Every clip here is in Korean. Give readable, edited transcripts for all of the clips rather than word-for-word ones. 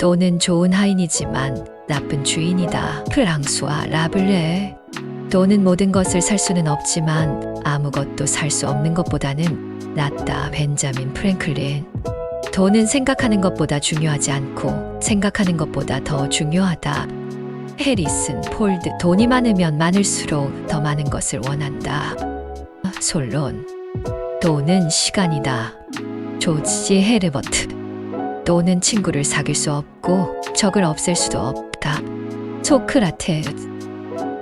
또는 좋은 하인이지만 나쁜 주인이다. 프랑수아 라블레. 돈은 모든 것을 살 수는 없지만 아무것도 살 수 없는 것보다는 낫다. 벤자민 프랭클린. 돈은 생각하는 것보다 중요하지 않고 생각하는 것보다 더 중요하다. 해리슨 폴드. 돈이 많으면 많을수록 더 많은 것을 원한다. 솔론. 돈은 시간이다. 조지 헤르버트. 돈은 친구를 사귈 수 없고 적을 없앨 수도 없다. 소크라테스.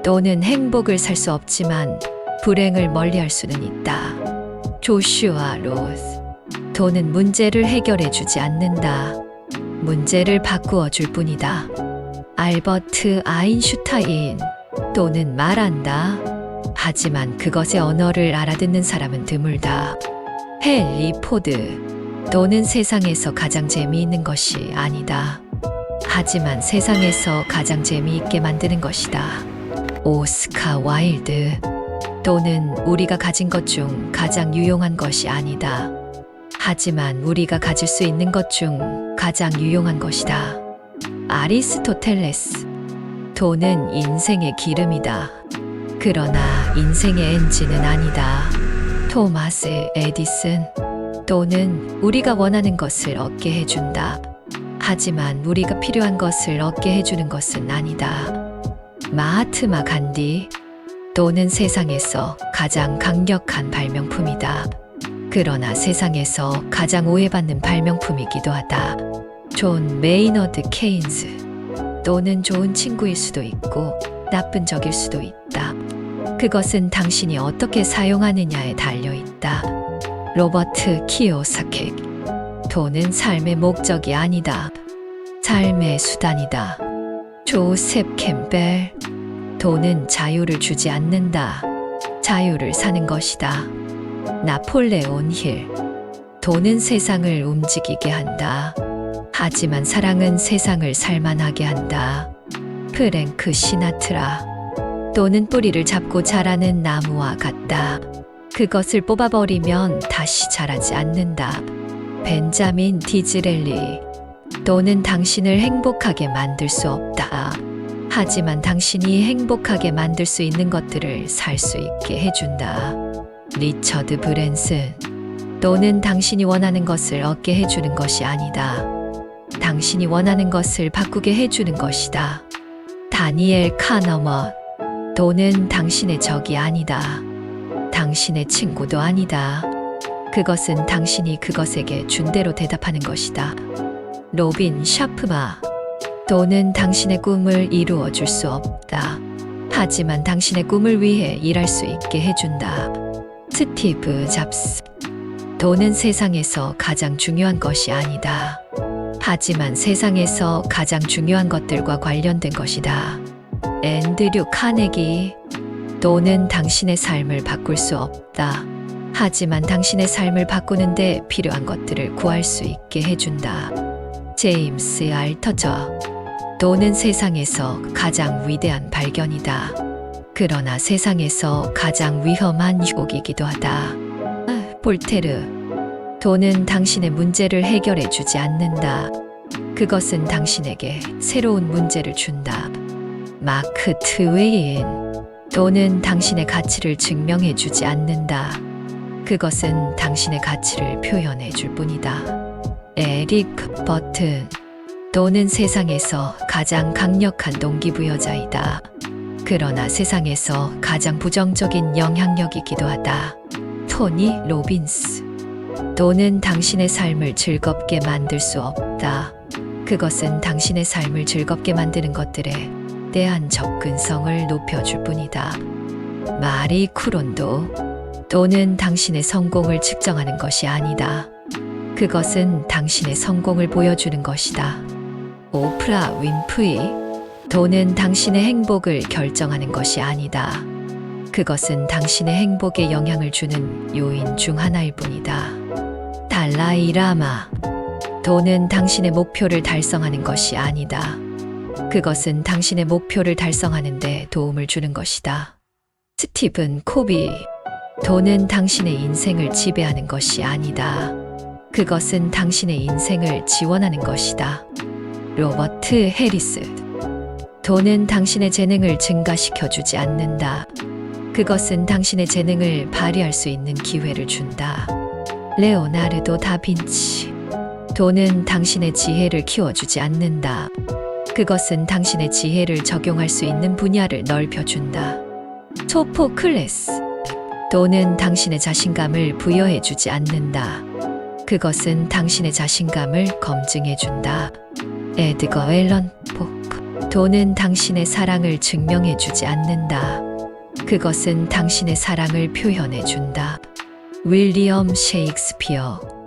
돈은 행복을 살 수 없지만 불행을 멀리할 수는 있다. 조슈아 로스. 돈은 문제를 해결해 주지 않는다. 문제를 바꾸어 줄 뿐이다. 알버트 아인슈타인. 돈은 말한다. 하지만 그것의 언어를 알아듣는 사람은 드물다. 헨리 포드. 돈은 세상에서 가장 재미있는 것이 아니다. 하지만 세상에서 가장 재미있게 만드는 것이다. 오스카 와일드. 돈은 우리가 가진 것 중 가장 유용한 것이 아니다. 하지만 우리가 가질 수 있는 것 중 가장 유용한 것이다. 아리스토텔레스. 돈은 인생의 기름이다. 그러나 인생의 엔진은 아니다. 토마스 에디슨. 돈은 우리가 원하는 것을 얻게 해준다. 하지만 우리가 필요한 것을 얻게 해주는 것은 아니다. 마하트마 간디. 돈은 세상에서 가장 강력한 발명품이다. 그러나 세상에서 가장 오해받는 발명품이기도 하다. 존 메이너드 케인즈. 돈은 좋은 친구일 수도 있고 나쁜 적일 수도 있다. 그것은 당신이 어떻게 사용하느냐에 달려 있다. 로버트 키요사키. 돈은 삶의 목적이 아니다. 삶의 수단이다. 조셉 캠벨. 돈은 자유를 주지 않는다. 자유를 사는 것이다. 나폴레온 힐. 돈은 세상을 움직이게 한다. 하지만 사랑은 세상을 살만하게 한다. 프랭크 시나트라. 돈은 뿌리를 잡고 자라는 나무와 같다. 그것을 뽑아버리면 다시 자라지 않는다. 벤자민 디즈렐리. 돈은 당신을 행복하게 만들 수 없다. 하지만 당신이 행복하게 만들 수 있는 것들을 살 수 있게 해준다. 리처드 브랜슨. 돈은 당신이 원하는 것을 얻게 해주는 것이 아니다. 당신이 원하는 것을 바꾸게 해주는 것이다. 다니엘 카너먼. 돈은 당신의 적이 아니다. 당신의 친구도 아니다. 그것은 당신이 그것에게 준 대로 대답하는 것이다. 로빈 샤프마. 돈은 당신의 꿈을 이루어 줄 수 없다. 하지만 당신의 꿈을 위해 일할 수 있게 해준다. 스티브 잡스. 돈은 세상에서 가장 중요한 것이 아니다. 하지만 세상에서 가장 중요한 것들과 관련된 것이다. 앤드류 카네기. 돈은 당신의 삶을 바꿀 수 없다. 하지만 당신의 삶을 바꾸는데 필요한 것들을 구할 수 있게 해준다. 제임스 알터저. 돈은 세상에서 가장 위대한 발견이다. 그러나 세상에서 가장 위험한 유혹이기도 하다. 볼테르. 돈은 당신의 문제를 해결해 주지 않는다. 그것은 당신에게 새로운 문제를 준다. 마크 트웨인. 돈은 당신의 가치를 증명해 주지 않는다. 그것은 당신의 가치를 표현해 줄 뿐이다. 에릭 버튼. 돈은 세상에서 가장 강력한 동기부여자이다. 그러나 세상에서 가장 부정적인 영향력이기도 하다. 토니 로빈스. 돈은 당신의 삶을 즐겁게 만들 수 없다. 그것은 당신의 삶을 즐겁게 만드는 것들에 대한 접근성을 높여줄 뿐이다. 마리 쿠론도. 돈은 당신의 성공을 측정하는 것이 아니다. 그것은 당신의 성공을 보여주는 것이다. 오프라 윈프리. 돈은 당신의 행복을 결정하는 것이 아니다. 그것은 당신의 행복에 영향을 주는 요인 중 하나일 뿐이다. 달라이 라마. 돈은 당신의 목표를 달성하는 것이 아니다. 그것은 당신의 목표를 달성하는 데 도움을 주는 것이다. 스티븐 코비. 돈은 당신의 인생을 지배하는 것이 아니다. 그것은 당신의 인생을 지원하는 것이다. 로버트 해리스. 돈은 당신의 재능을 증가시켜주지 않는다. 그것은 당신의 재능을 발휘할 수 있는 기회를 준다. 레오나르도 다빈치. 돈은 당신의 지혜를 키워주지 않는다. 그것은 당신의 지혜를 적용할 수 있는 분야를 넓혀준다. 소포클레스. 돈은 당신의 자신감을 부여해주지 않는다. 그것은 당신의 자신감을 검증해준다. 에드거 앨런 포. 돈은 당신의 사랑을 증명해주지 않는다. 그것은 당신의 사랑을 표현해준다. 윌리엄 셰익스피어.